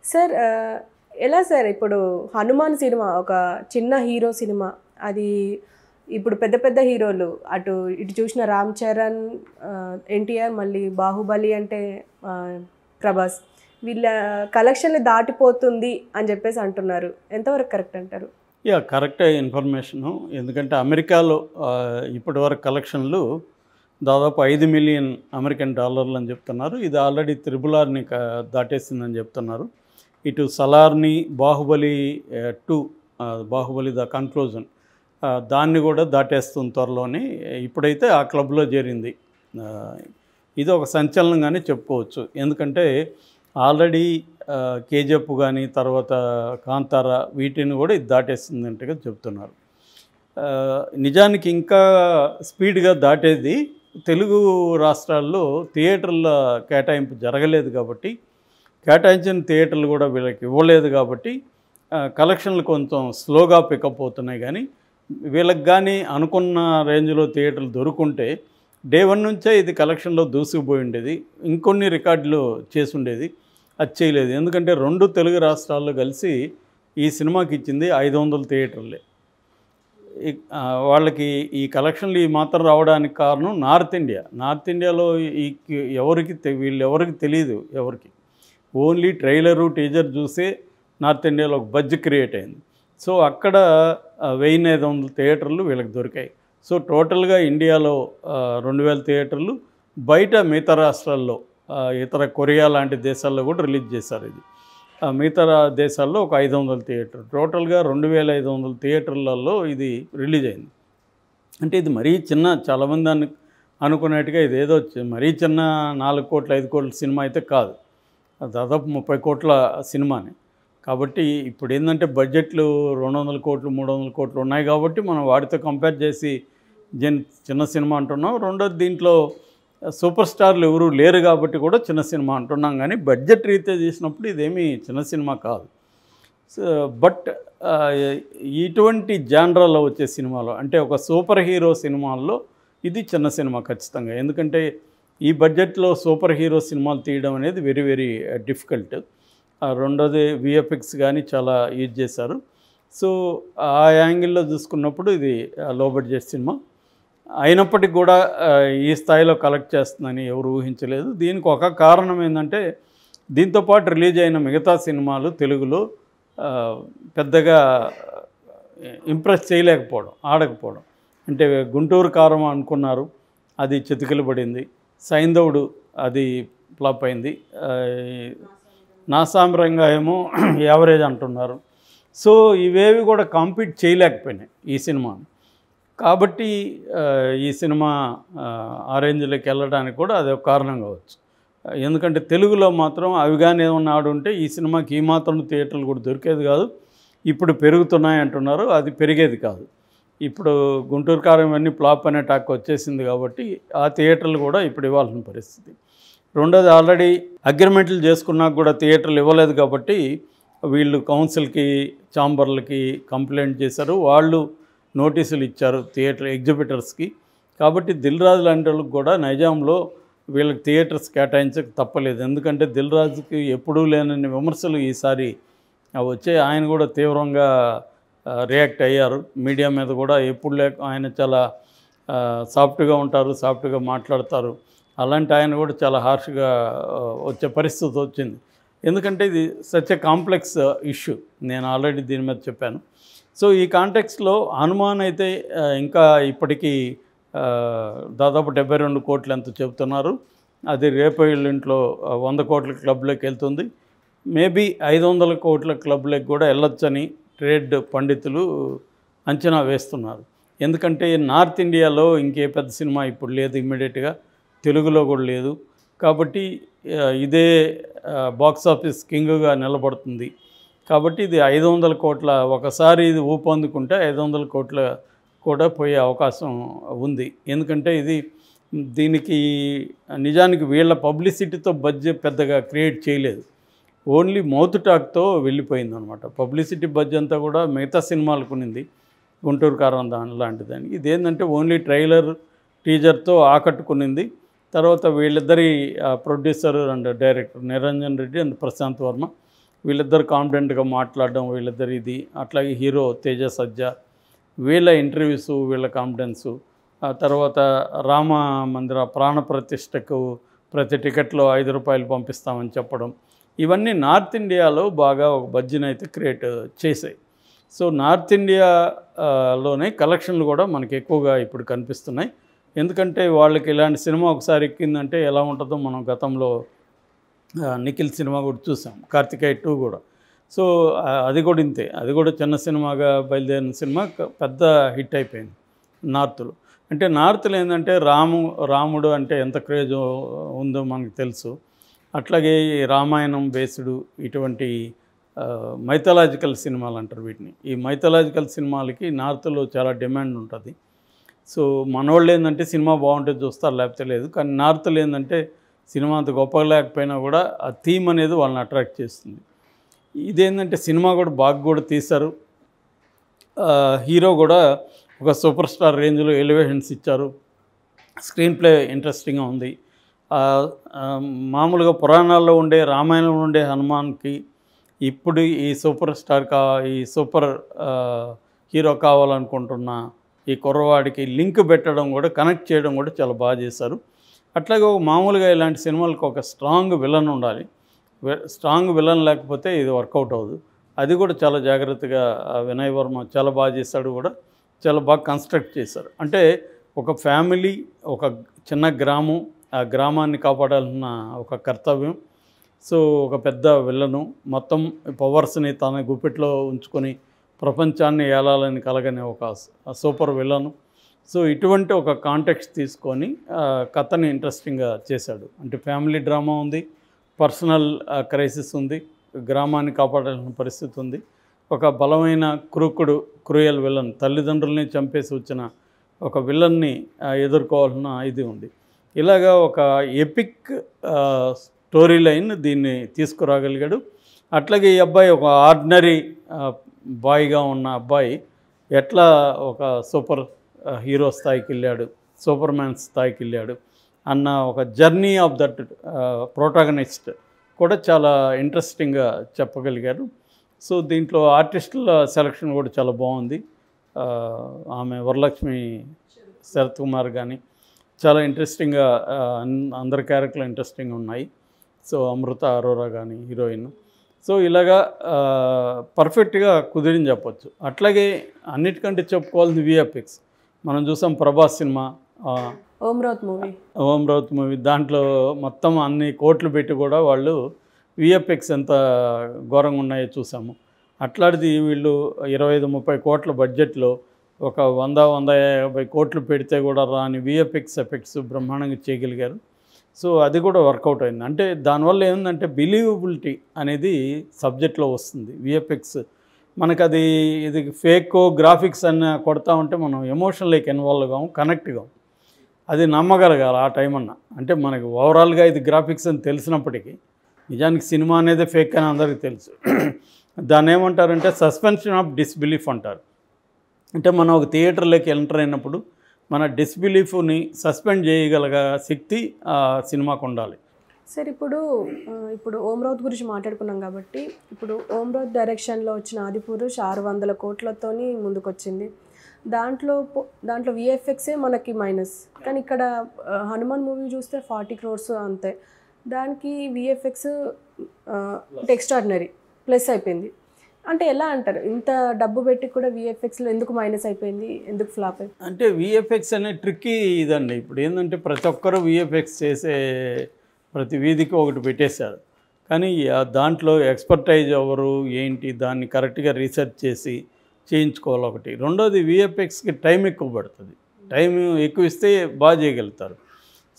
Sir ఎలా sir ఇప్పుడు 'Hanuman' cinema ఒక చిన్న హీరో సినిమా. అది ఇప్పుడు పెద్ద పెద్ద హీరోలు ఇటు చూసిన 'రామ్ చరణ్', 'ఎన్టీఆర్', మళ్ళీ 'బాహుబలి' అంటే ప్రభాస్, వీళ్ళ కలెక్షన్లు దాటిపోతుంది అని చెప్పేసి అంటున్నారు. ఎంతవరకు కరెక్ట్ అంటారు? కరెక్టే ఇన్ఫర్మేషను. ఎందుకంటే అమెరికాలో ఇప్పటివరకు కలెక్షన్లు దాదాపు 5 మిలియన్ అమెరికన్ డాలర్లు అని చెప్తున్నారు. ఇది ఆల్రెడీ త్రిబుల్-ఆర్ని దాటేసిందని చెప్తున్నారు. ఇటు 'సలార్'ని, 'బాహుబలి 2', 'బాహుబలి ద కన్క్లూజన్' దాన్ని కూడా దాటేస్తుంది త్వరలోని. ఇప్పుడైతే ఆ క్లబ్లో చేరింది. ఇది ఒక సంచలనంగానే చెప్పుకోవచ్చు. ఎందుకంటే ఆల్రెడీ కేజీఎఫ్ కానీ, తర్వాత 'కాంతార' వీటిని కూడా ఇది దాటేస్తుందంటగా చెప్తున్నారు. నిజానికి ఇంకా స్పీడ్గా దాటేది తెలుగు రాష్ట్రాల్లో థియేటర్ల కేటాయింపు జరగలేదు కాబట్టి, కేటాయించిన థియేటర్లు కూడా వీళ్ళకి ఇవ్వలేదు కాబట్టి కలెక్షన్లు కొంచెం స్లోగా పికప్ అవుతున్నాయి. కానీ వీళ్ళకి కానీ అనుకున్న రేంజ్లో థియేటర్లు దొరుకుంటే డే 1 నుంచే ఇది కలెక్షన్లో దూసుకుపోయి ఉండేది. ఇంకొన్ని రికార్డులు చేసి ఉండేది. అది చేయలేదు. ఎందుకంటే 2 తెలుగు రాష్ట్రాల్లో కలిసి ఈ సినిమాకి ఇచ్చింది 500 థియేటర్లే. వాళ్ళకి ఈ కలెక్షన్లు ఈ మాత్రం రావడానికి కారణం నార్త్ ఇండియాలో వీళ్ళెవరికి తెలియదు. ఎవరికి ఓన్లీ ట్రైలరు, టీజర్ చూసే నార్త్ ఇండియాలో ఒక బజ్ క్రియేట్ అయింది. సో అక్కడ 1500 థియేటర్లు వీళ్ళకి దొరికాయి. సో టోటల్గా ఇండియాలో 2000 థియేటర్లు, బయట మిగతా రాష్ట్రాల్లో ఇతర కొరియా లాంటి దేశాల్లో కూడా రిలీజ్ చేశారు. ఇది మిగతా దేశాల్లో ఒక 500 థియేటర్, టోటల్గా 2500 థియేటర్లలో ఇది రిలీజ్ అయింది. అంటే ఇది మరీ చిన్న, చాలామంది అనుకున్నట్టుగా ఇదేదో మరీ చిన్న 4 కోట్ల 5 కోట్ల సినిమా అయితే కాదు. దాదాపు 30 కోట్ల సినిమాని. కాబట్టి ఇప్పుడు ఏంటంటే బడ్జెట్లు 200 కోట్లు 300 కోట్లు ఉన్నాయి కాబట్టి మనం వాటితో కంపేర్ చేసి చిన్న సినిమా అంటున్నాం. రెండోది దీంట్లో సూపర్ స్టార్లు ఎవరు లేరు కాబట్టి కూడా చిన్న సినిమా అంటున్నాం. కానీ బడ్జెట్ రీత్యా చేసినప్పుడు ఇదేమీ చిన్న సినిమా కాదు. బట్ ఇటువంటి జానరాలో వచ్చే సినిమాలో, అంటే ఒక సూపర్ హీరో సినిమాల్లో ఇది చిన్న సినిమా ఖచ్చితంగా. ఎందుకంటే ఈ బడ్జెట్లో సూపర్ హీరో సినిమాలు తీయడం అనేది వెరీ వెరీ డిఫికల్ట్. రెండోది విఎఫ్ఎక్స్ కానీ చాలా యూజ్ చేశారు. సో ఆ యాంగిల్లో చూసుకున్నప్పుడు ఇది లో బడ్జెట్ సినిమా అయినప్పటికీ కూడా ఈ స్థాయిలో కలెక్ట్ చేస్తుందని ఎవరు ఊహించలేదు. దీనికి ఒక కారణం ఏంటంటే దీంతోపాటు రిలీజ్ అయిన మిగతా సినిమాలు తెలుగులో పెద్దగా ఇంప్రెస్ చేయలేకపోవడం, ఆడకపోవడం. అంటే గుంటూరు కారం అనుకున్నారు, అది చితికిలు పడింది. సైంధవుడు అది ఫ్లాప్ అయింది. నాసామిరంగా ఏమో యావరేజ్ అంటున్నారు. సో ఇవేవి కూడా కాంపీట్ చేయలేకపోయినాయి ఈ సినిమాని. కాబట్టి ఈ సినిమా ఆ రేంజ్లోకి వెళ్ళడానికి కూడా అదొక కారణం కావచ్చు. ఎందుకంటే తెలుగులో మాత్రం అవి కానీ ఏమన్నా ఆడుంటే ఈ సినిమాకి ఈ మాత్రం థియేటర్లు కూడా దొరికేది కాదు. ఇప్పుడు పెరుగుతున్నాయి అంటున్నారు, అది పెరిగేది కాదు. ఇప్పుడు గుంటూరు కారం అన్నీ ఫ్లాప్ అనే టాక్ వచ్చేసింది కాబట్టి ఆ థియేటర్లు కూడా ఇప్పుడు ఇవ్వాల్సిన పరిస్థితి. రెండోది ఆల్రెడీ అగ్రిమెంట్లు చేసుకున్నాక కూడా థియేటర్లు ఇవ్వలేదు కాబట్టి వీళ్ళు కౌన్సిల్కి, ఛాంబర్లకి కంప్లైంట్ చేశారు. వాళ్ళు నోటీసులు ఇచ్చారు థియేటర్ ఎగ్జిబిటర్స్కి. కాబట్టి దిల్ రాజు లాంటి వాళ్ళకి కూడా నైజాంలో వీళ్ళకి థియేటర్స్ కేటాయించక తప్పలేదు. ఎందుకంటే దిల్ రాజుకి ఎప్పుడూ లేనన్ని విమర్శలు ఈసారి వచ్చే. ఆయన కూడా తీవ్రంగా రియాక్ట్ అయ్యారు. మీడియా మీద కూడా ఎప్పుడు ఆయన చాలా సాఫ్ట్గా ఉంటారు, సాఫ్ట్గా మాట్లాడతారు. అలాంటి ఆయన కూడా చాలా హార్ష్గా వచ్చే పరిస్థితి వచ్చింది. ఎందుకంటే ఇది సచ్ ఎ కాంప్లెక్స్ ఇష్యూ. నేను ఆల్రెడీ దీని మీద చెప్పాను. సో ఈ కాంటెక్స్లో హనుమాన్ అయితే ఇంకా ఇప్పటికీ దాదాపు 72 కోట్లు ఎంత చెబుతున్నారు. అది రేపు ఇంట్లో 100 కోట్ల క్లబ్లోకి వెళ్తుంది. మేబీ 500 కోట్ల క్లబ్లోకి కూడా వెళ్ళొచ్చని ట్రేడ్ పండితులు అంచనా వేస్తున్నారు. ఎందుకంటే నార్త్ ఇండియాలో ఇంకే పెద్ద సినిమా ఇప్పుడు లేదు, ఇమ్మీడియట్గా తెలుగులో కూడా లేదు. కాబట్టి ఇదే బాక్స్ ఆఫీస్ కింగ్గా నిలబడుతుంది. కాబట్టి ఇది 500 కోట్ల, ఒకసారి ఇది ఊపందుకుంటే 500 కోట్ల కూడా పోయే అవకాశం ఉంది. ఎందుకంటే దీనికి నిజానికి వీళ్ళ పబ్లిసిటీతో బడ్జెట్ పెద్దగా క్రియేట్ చేయలేదు. ఓన్లీ మౌత్ టాక్తో వెళ్ళిపోయిందనమాట. పబ్లిసిటీ బడ్జెట్ అంతా కూడా మిగతా సినిమాలకు ఉన్నింది, గుంటూరు కారం లాంటిదని. ఇదేంటంటే ఓన్లీ ట్రైలర్, టీజర్తో ఆకట్టుకునింది. తర్వాత వీళ్ళిద్దరి producer and director Niranjan Reddy and Prashanth Varma వీళ్ళిద్దరు కాన్ఫిడెంట్గా మాట్లాడడం, వీళ్ళిద్దరు ఇది. అట్లాగే హీరో తేజ సజ్జా, వీళ్ళ ఇంటర్వ్యూస్, వీళ్ళ కాన్ఫిడెన్సు. ఆ తర్వాత రామ మందిర ప్రాణ ప్రతిష్టకు ప్రతి టికెట్లో ₹5 పంపిస్తామని చెప్పడం, ఇవన్నీ నార్త్ ఇండియాలో బాగా ఒక బజ్జీని అయితే క్రియేట్ చేశాయి. సో నార్త్ ఇండియాలోనే కలెక్షన్లు కూడా మనకి ఎక్కువగా ఇప్పుడు కనిపిస్తున్నాయి. ఎందుకంటే వాళ్ళకి ఇలాంటి సినిమా ఒకసారి ఎక్కిందంటే ఎలా ఉంటుందో మనం గతంలో నిఖిల్ సినిమా కూడా చూసాం, కార్తికేయ 2 కూడా. సో అది కూడా ఇంతే, అది కూడా చిన్న సినిమాగా బయలుదేరిన సినిమా పెద్ద హిట్ అయిపోయింది నార్త్లో. అంటే నార్త్లో ఏంటంటే రాముడు అంటే ఎంత క్రేజ్ ఉందో మనకు తెలుసు. అట్లాగే రామాయణం బేస్డ్ ఇటువంటి మైథలాజికల్ సినిమాలు అంటారు వీటిని. ఈ మైథలాజికల్ సినిమాలకి నార్త్లో చాలా డిమాండ్ ఉంటుంది. సో మనోళ్ళు ఏంటంటే సినిమా బాగుంటే చూస్తారు, లేకపోతే లేదు. కానీ నార్త్లో ఏంటంటే సినిమా అంత గొప్పగా లేకపోయినా కూడా ఆ థీమ్ అనేది వాళ్ళని అట్రాక్ట్ చేస్తుంది. ఇదేంటంటే సినిమా కూడా బాగా కూడా తీశారు. హీరో కూడా ఒక సూపర్ స్టార్ రేంజ్లో ఎలివేషన్స్ ఇచ్చారు. స్క్రీన్ ప్లే ఇంట్రెస్టింగ్గా ఉంది. మామూలుగా పురాణాల్లో ఉండే, రామాయణంలో ఉండే హనుమాన్కి ఇప్పుడు ఈ సూపర్ హీరో కావాలనుకుంటున్న ఈ కుర్రవాడికి లింక్ పెట్టడం కూడా, కనెక్ట్ చేయడం కూడా చాలా బాగా చేశారు. అట్లాగే మామూలుగా ఇలాంటి సినిమాలకు ఒక స్ట్రాంగ్ విలన్ ఉండాలి. స్ట్రాంగ్ విలన్ లేకపోతే ఇది వర్కౌట్ అవ్వదు. అది కూడా చాలా జాగ్రత్తగా వినయ్ వర్మ చాలా బాగా చేశాడు, కూడా చాలా బాగా కన్స్ట్రక్ట్ చేశారు. అంటే ఒక ఫ్యామిలీ, ఒక చిన్న గ్రామం, ఆ గ్రామాన్ని కాపాడాలన్న ఒక కర్తవ్యం. సో ఒక పెద్ద విలను, మొత్తం పవర్స్ని తన గుప్పిట్లో ఉంచుకొని ప్రపంచాన్ని ఏలాలని కలగని ఒక సూపర్ విలను. సో ఇటువంటి ఒక కాంటెక్స్ట్ తీసుకొని కథని ఇంట్రెస్టింగ్గా చేశాడు. అంటే ఫ్యామిలీ డ్రామా ఉంది, పర్సనల్ క్రైసిస్ ఉంది, గ్రామాన్ని కాపాడాల్సిన పరిస్థితి ఉంది, ఒక బలమైన క్రూయల్ విలన్, తల్లిదండ్రుల్ని చంపేసి వచ్చిన ఒక విలన్ని ఎదుర్కోవాల్సిన ఇది ఉంది. ఇలాగా ఒక ఎపిక్ స్టోరీ లైన్ దీన్ని తీసుకురాగలిగాడు. అట్లాగే ఈ అబ్బాయి ఒక ఆర్డినరీ బాయ్గా ఉన్న అబ్బాయి ఎట్లా ఒక సూపర్ హీరో స్థాయికి వెళ్ళాడు, సూపర్ మ్యాన్ స్థాయికి వెళ్ళాడు అన్న ఒక జర్నీ ఆఫ్ దట్ ప్రోటాగనిస్ట్ కూడా చాలా ఇంట్రెస్టింగ్గా చెప్పగలిగారు. సో దీంట్లో ఆర్టిస్టుల సెలక్షన్ కూడా చాలా బాగుంది. ఆమె వరలక్ష్మి శరత్ కుమార్ కానీ చాలా ఇంట్రెస్టింగ్గా, అందరి క్యారెక్టర్లు ఇంట్రెస్టింగ్గా ఉన్నాయి. సో అమృత అరోరా కానీ హీరోయిన్. సో ఇలాగా పర్ఫెక్ట్గా కుదిరిని చెప్పొచ్చు. అట్లాగే అన్నిటికంటే చెప్పుకోవాల్సింది విఎఫ్ఎక్స్. మనం చూసాం ప్రభాస్ సినిమా ఓం రౌత్ మూవీ, దాంట్లో మొత్తం అన్ని కోట్లు పెట్టి కూడా వాళ్ళు విఎఫ్ఎక్స్ ఎంత ఘోరంగా ఉన్నాయో చూసాము. అట్లాంటిది వీళ్ళు 25-30 కోట్ల బడ్జెట్లో ఒక 100-150 కోట్లు పెడితే కూడా రాని విఎఫ్ఎక్స్ ఎఫెక్ట్స్ బ్రహ్మాండంగా చేయగలిగారు. సో అది కూడా వర్కౌట్ అయింది. అంటే దానివల్ల ఏంటంటే బిలీవబిలిటీ అనేది సబ్జెక్ట్లో వస్తుంది. విఎఫ్ఎక్స్ మనకు ఇది ఫేక్ గ్రాఫిక్స్ అని కొడతా ఉంటే మనం ఎమోషన్లోకి ఇన్వాల్వ్ కాము, కనెక్ట్ కాము. అది నమ్మగలగాలి ఆ టైం అన్న. అంటే మనకు ఓవరాల్గా ఇది గ్రాఫిక్స్ అని తెలిసినప్పటికీ నిజానికి సినిమా అనేది ఫేక్ అని అందరికీ తెలుసు. దాన్ని ఏమంటారంటే సస్పెన్షన్ ఆఫ్ డిస్బిలీఫ్ అంటారు. అంటే మనం ఒక థియేటర్లోకి ఎంటర్ అయినప్పుడు మన డిస్బిలీఫ్ని సస్పెండ్ చేయగలిగే శక్తి ఆ సినిమాకు ఉండాలి. సార్ ఇప్పుడు ఓం రౌత్ గురించి మాట్లాడుకున్నాం కాబట్టి, ఇప్పుడు ఓం రౌత్ డైరెక్షన్లో వచ్చిన ఆదిపురుష్ 600 కోట్లతోని ముందుకొచ్చింది. దాంట్లో విఎఫ్ఎక్సే మనకి మైనస్. కానీ ఇక్కడ హనుమాన్ మూవీ చూస్తే 40 crores అంతే. దానికి విఎఫ్ఎక్స్ ఎక్స్ట్రాడినరీ ప్లస్ అయిపోయింది. అంటే ఎలా అంటారు, ఇంత డబ్బు పెట్టి కూడా విఎఫ్ఎక్స్లో ఎందుకు మైనస్ అయిపోయింది, ఎందుకు ఫ్లాప్ అయిపోయింది? అంటే విఎఫ్ఎక్స్ అనే ట్రిక్కీ ఇదండి. ఇప్పుడు ఏంటంటే ప్రతి ఒక్కరూ విఎఫ్ఎక్స్ చేసే ప్రతి వీధికి ఒకటి పెట్టేశారు. కానీ దాంట్లో ఎక్స్పర్టైజ్ ఎవరు ఏంటి, దాన్ని కరెక్ట్గా రీసెర్చ్ చేసి చేయించుకోవాలి ఒకటి. రెండోది విఎఫ్ఎక్స్కి టైం ఎక్కువ పడుతుంది. టైం ఎక్కువ ఇస్తే బాగా చేయగలుగుతారు.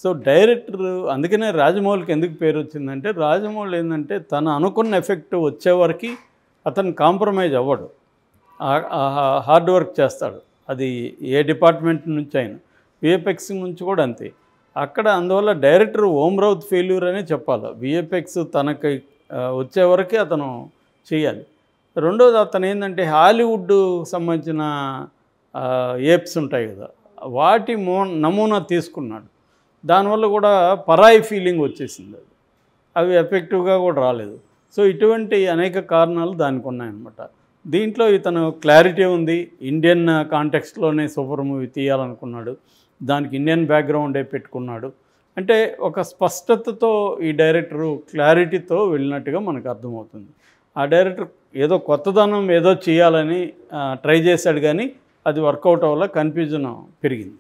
సో డైరెక్టర్, అందుకనే రాజమౌళికి ఎందుకు పేరు వచ్చిందంటే, రాజమౌళి ఏంటంటే తను అనుకున్న ఎఫెక్ట్ వచ్చేవరకు అతను కాంప్రమైజ్ అవ్వడు, హార్డ్ వర్క్ చేస్తాడు. అది ఏ డిపార్ట్మెంట్ నుంచి అయినా, విఎఫ్ఎక్స్ నుంచి కూడా అంతే. అక్కడ అందువల్ల డైరెక్టర్ ఓం రౌత్ ఫెయిల్యూర్ అనే చెప్పాలి. విఎఫ్ఎక్స్ తనకి వచ్చేవరకు అతను చేయాలి. రెండోది అతను ఏంటంటే హాలీవుడ్ సంబంధించిన ఏప్స్ ఉంటాయి కదా, వాటి నమూనా తీసుకున్నాడు. దానివల్ల కూడా పరాయి ఫీలింగ్ వచ్చేసింది. అవి ఎఫెక్టివ్గా కూడా రాలేదు. సో ఇటువంటి అనేక కారణాలు దానికి ఉన్నాయన్నమాట. దీంట్లో ఇతను క్లారిటీ ఉంది, ఇండియన్ కాంటెక్స్ట్లోనే సూపర్ మూవీ తీయాలనుకున్నాడు, దానికి ఇండియన్ బ్యాక్గ్రౌండే పెట్టుకున్నాడు. అంటే ఒక స్పష్టతతో ఈ డైరెక్టరు క్లారిటీతో వెళ్ళినట్టుగా మనకు అర్థమవుతుంది. ఆ డైరెక్టర్ ఏదో కొత్తదనం ఏదో చేయాలని ట్రై చేశాడు, కానీ అది వర్కౌట్ అవ్వలా, కన్ఫ్యూజన్ పెరిగింది.